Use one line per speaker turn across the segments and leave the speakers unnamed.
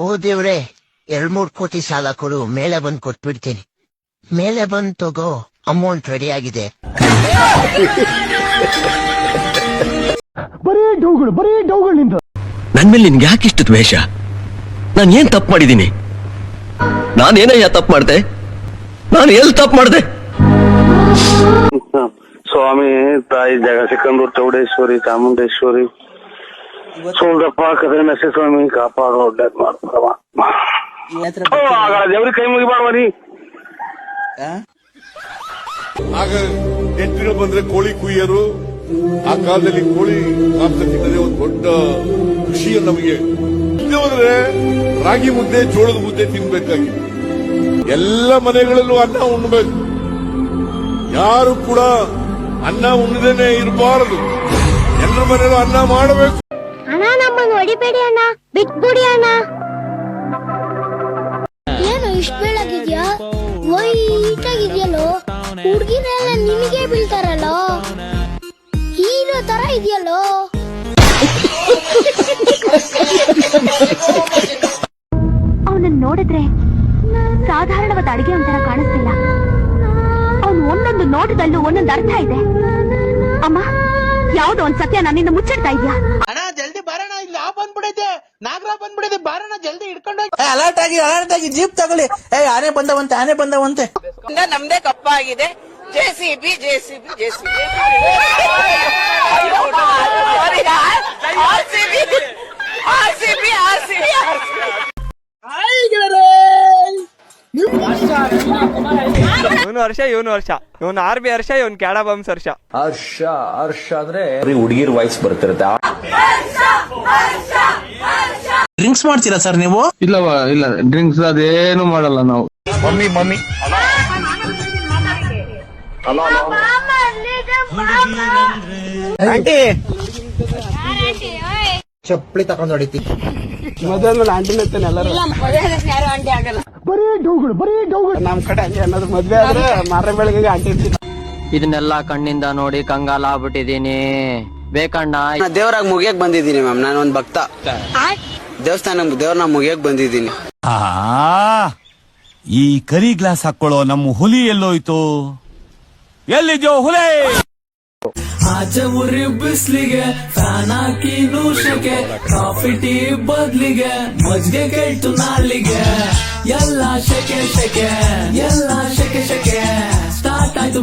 ಓ ದೇವ್ರೆ 2-3 ಕೋಟಿ ಸಾಲ ಕೊಡು, ಮೇಲೆ ಬಂದ್ ಕೊಟ್ಬಿಡ್ತೀನಿ. ಮೇಲೆ ಬಂದ್ ತಗೋ, ಅಮೌಂಟ್ ರೆಡಿ ಆಗಿದೆ.
ಬರೀ ಡೌಗಳು ನಿಂದ.
ನನ್ ಮೇಲೆ ನಿನ್ಗೆ ಯಾಕೆ ಇಷ್ಟು ದ್ವೇಷ? ನಾನು ಏನ್ ತಪ್ಪು ಮಾಡಿದ್ದೀನಿ? ನಾನೇನಯ್ಯ ತಪ್ಪು ಮಾಡ್ದೆ? ನಾನು ಎಲ್ಲಿ ತಪ್ಪು ಮಾಡ್ದೆ?
ಸ್ವಾಮಿ, ತಾಯಿ ಜಗಸಿಕಂದೂರು ಚೌಡೇಶ್ವರಿ, ಚಾಮುಂಡೇಶ್ವರಿ, ಸೋಲ್ದಪ್ಪ ಕದ್ರೆ ಮೆಸೆ ಸ್ವಾಮಿ ಕಾಪಾಡೋ ಒಳ್ಳೇದ್ ಮಾಡ್ತಾವ. ದೇವ್ರಿಗೆ ಕೈ ಮುಗಿಬಾರ್ವ ನೀ.
ಆಗ ನೆಂಟರು ಬಂದ್ರೆ ಕೋಳಿ ಕುಯ್ಯರು. ಆ ಕಾಲದಲ್ಲಿ ಕೋಳಿ ಮಾಂಸ ತಿನ್ನೋದೇ ಒಂದು ದೊಡ್ಡ ಖುಷಿ ನಮಗೆ. ಹೋದ್ರೆ ರಾಗಿ ಮುದ್ದೆ, ಜೋಳದ ಮುದ್ದೆ ತಿನ್ಬೇಕಾಗಿ. ಎಲ್ಲ ಮನೆಗಳಲ್ಲೂ ಅನ್ನ ಉಣ್ಬೇಕು. ಯಾರು ಕೂಡ ಅನ್ನ ಉಣ್ಣದೇನೆ ಇರಬಾರದು. ಎಲ್ಲರ ಮನೆಯಲ್ಲೂ ಅನ್ನ ಮಾಡಬೇಕು.
ಅಣ್ಣ, ನಮ್ಮನ್ನು ಹೊಡಿಬೇಡಿ ಅಣ್ಣ, ಬಿಟ್ಬಿಡಿ ಅಣ್ಣ. ಏನು ಇಷ್ಟು ಬೆಳಗಿದ್ಯಾ? ವೈಟ್ ಆಗಿದ್ಯಲ್ಲೋ, ಹುಡುಗಿನೆಲ್ಲ ನಿನಗೆ ಬೀಳ್ತಾರಲ್ಲೋ, ಹೀರೋ ತರ ಇದೆಯಲ್ಲೋ. ಅವನನ್ನ ನೋಡಿದ್ರೆ ಸಾಧಾರಣವಾದ ಅಡಿಗೆ ಒಂಥರ ಕಾಣಿಸ್ತಿಲ್ಲ. ಅವನು ಒಂದೊಂದು ನೋಟದಲ್ಲೂ ಒಂದೊಂದು ಅರ್ಥ ಇದೆ. ಅಮ್ಮ, ಯಾವ್ದೋ ಒಂದ್ ಸತ್ಯ ನನ್ನಿಂದ ಮುಚ್ಚಿಡ್ತಾ ಇದ್ಯಾ?
ಅಣ್ಣ ಜಲ್ದಿ ಬಾರಣ, ಇಲ್ಲಿ ಬಂದ್ಬಿಡೈತೆ, ನಾಗರ ಬಂದ್ಬಿಡೈತೆ, ಬಾರಣ ಜಲ್ದಿ ಹಿಡ್ಕೊಂಡು.
ಅಲರ್ಟ್ ಆಗಿ ಜೀಪ್ ತಗೊಳ್ಳಿ. ಆನೆ ಬಂದವಂತೆ.
ನಮ್ದೇ ಕಪ್ಪಾಗಿದೆ. ಜೆಸಿಬಿ
ಇವನು ವರ್ಷ, ಇವನು RB ಹರ್ಷ, ಇವನ್ ಕ್ಯಾಡ ಬಂಬ್ಸ್ ಹರ್ಷ
ಅಂದ್ರೆ ಹುಡುಗಿರ್ ವಾಯ್ಸ್ ಬರ್ತಿರುತ್ತೆ.
ಡ್ರಿಂಕ್ಸ್ ಮಾಡ್ತೀರಾ ಸರ್ ನೀವು?
ಇಲ್ಲ ಡ್ರಿಂಕ್ಸ್ ಅದೇನು ಮಾಡಲ್ಲ ನಾವು.
ಮಮ್ಮಿ
ಆಂಟಿ
ಚಪ್ಪಲಿ ತಕೊಂಡ್ ಹೊಡಿತಿ.
ಮದುವೆ ಮೇಲೆ ಆಂಟಿನ ಎಲ್ಲರೂ.
ಬರೀ ಡೌಗಳು.
ನಮ್ ಕಡೆ ಹಂಗೆ ಅನ್ನೋದು, ಮದ್ವೆ ಆದ್ರೆ ಮಾರ ಬೆಳಗ್ಗೆ ಆಂಟಿ ಇರ್ತೀನಿ.
ಇದನ್ನೆಲ್ಲ ಕಣ್ಣಿಂದ ನೋಡಿ ಕಂಗಾಲ ಆಗ್ಬಿಟ್ಟಿದೀನಿ. ಬೇಕಣ್ಣ,
ದೇವ್ರಾಗ ಮುಗಿಯಕ್ ಬಂದಿದ್ದೀನಿ ಮ್ಯಾಮ್. ನಾನು ಒಂದ್ ಭಕ್ತ. ದೇವ್ರನ್ನ ಮುಗಿಯಕ್ ಬಂದಿದ್ದೀನಿ.
ಈ ಕರಿ ಗ್ಲಾಸ್ ಹಾಕೊಳ್ಳೋ ನಮ್ಮ ಹುಲಿ ಎಲ್ಲೋಯ್ತು? ಎಲ್ಲಿದ್ಯೋ ಹುಲಿ?
ಆಚೆ ಉರಿ ಬಿಸ್ಲಿಗೆ ಫ್ಯಾನ್ ಹಾಕಿ ನೂಶಕ್ಕೆ, ಕಾಫಿ ಟೀ ಬದ್ಲಿಗೆ ಮಜ್ಗೆ ಕೆಟ್ಟು ನಾಲಿಗೆ. ಎಲ್ಲ ಶೆಕೆ ಸ್ಟಾರ್ಟ್ ಆಯ್ತು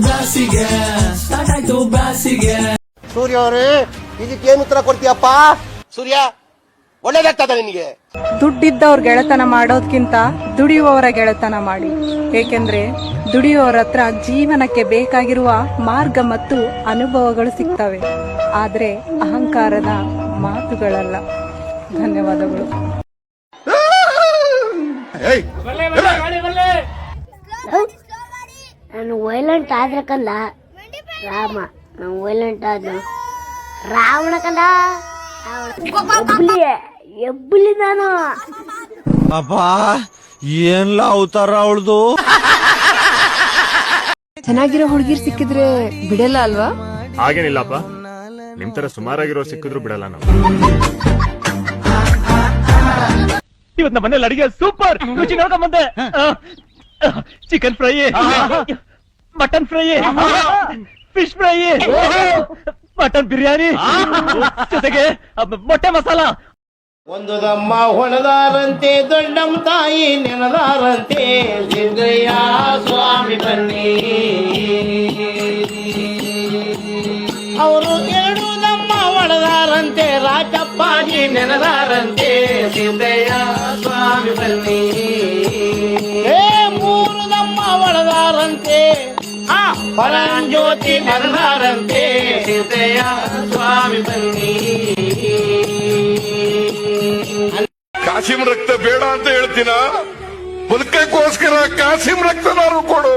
ಬ್ಯಾಸಿಗೆ.
ಸೂರ್ಯ ಅವರೇ, ಇದಕ್ಕೇನು ಉತ್ತರ ಕೊಡ್ತೀಯಪ್ಪ? ಸೂರ್ಯ, ಒಳ್ಳೇದಾಗ್ತದ ನಿನಗೆ?
ದುಡ್ಡಿದ್ದವ್ರ ಗೆಳೆತನ ಮಾಡೋದ್ಕಿಂತ ದುಡಿಯುವವರ ಗೆಳೆತನ ಮಾಡಿ. ಏಕೆಂದ್ರೆ ದುಡಿಯುವವರ ಹತ್ರ ಜೀವನಕ್ಕೆ ಬೇಕಾಗಿರುವ ಮಾರ್ಗ ಮತ್ತು ಅನುಭವಗಳು ಸಿಗ್ತವೆ, ಆದ್ರೆ ಅಹಂಕಾರದ ಮಾತುಗಳಲ್ಲ. ಧನ್ಯವಾದಗಳು.
ನಾನು ವೈಲೆಂಟ್ ಆದ್ರೆ ಕಂದ ರಾಮ, ನಾನು ವೈಲೆಂಟ್ ಆದ ರಾವಣ ಕಂದ. ಎಬ್ಬುಲಿ ನಾನು.
ಅಬ್ಬಾ, ಏನ್ಲ ಅವತಾರ ಅವಳ್ದು.
ಚೆನ್ನಾಗಿರೋ ಹುಡುಗಿರ್ ಸಿಕ್ಕಿದ್ರೆ ಬಿಡಲ್ಲ ಅಲ್ವಾ?
ಹಾಗೇನಿಲ್ಲಪ್ಪ, ನಿಮ್ ತರ ಸುಮಾರಾಗಿರೋ ಸಿಕ್ಕಿದ್ರು ಬಿಡಲ್ಲ ನಾವು.
ಇವತ್ತು ನಮ್ಮ ಮನೇಲಿ ಅಡಿಗೆ ಸೂಪರ್ ರುಚಿ ನೋಡ್ಕೊಂಡ್ ಬಂದೆ. Chicken fry, mutton fry, fish fry, mutton biryani, ಜೊತೆಗೆ ಮೊಟ್ಟೆ ಮಸಾಲ.
ಒಂದು ದಮ್ಮ ಹೊಣದಾರಂತೆ, ದೊಡ್ಡಮ್ಮ ತಾಯಿ ನೆನದಾರಂತೆ, ಸಿದ್ದಯ್ಯ ಸ್ವಾಮಿ ಬನ್ನಿ. ಅವರು 2 ದಮ್ಮ ಹೊಣದಾರಂತೆ, ರಾಜಪ್ಪಾಜಿ ನೆನದಾರಂತೆ, ಸಿದ್ದಯ್ಯ ಸ್ವಾಮಿ ಬನ್ನಿ. 3 ದಮ್ಮ ಹೊಣದಾರಂತೆ, ಪರಂಜ್ಯೋತಿ ನೆನದಾರಂತೆ, ಸಿದ್ದಯ್ಯ ಸ್ವಾಮಿ ಬನ್ನಿ.
ಕಾಸಿಂ ರಕ್ತ ಬೇಡ ಅಂತ ಹೇಳ್ತೀನ? ಬದುಕಕ್ಕೋಸ್ಕರ ಕಾಸಿಂ ರಕ್ತನಾರು ಕೊಡು,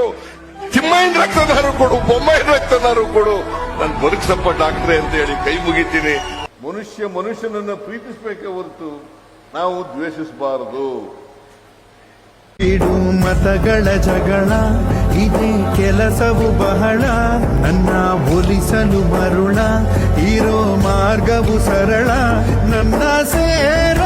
ತಿಮ್ಮಯ್ಯನ ರಕ್ತನಾರು ಕೊಡು, ಬೊಮ್ಮಾಯಿನ ರಕ್ತನಾರು ಕೊಡು, ನನ್ ಬದುಕ್ಸಪ್ಪ ಡಾಕ್ಟ್ರೆ ಅಂತ ಹೇಳಿ ಕೈ ಮುಗಿತೀನಿ. ಮನುಷ್ಯನನ್ನ ಪ್ರೀತಿಸಬೇಕೆ ಹೊರತು ನಾವು ದ್ವೇಷಿಸಬಾರದು.
ಇಡು ಮತಗಳ ಜಗಳ ಇದೇ ಕೆಲಸವು ಬಹಳ. ನನ್ನ ಒಲಿಸಲು ಮರುಳ ಇರೋ ಮಾರ್ಗವು ಸರಳ. ನನ್ನ ಸೇರ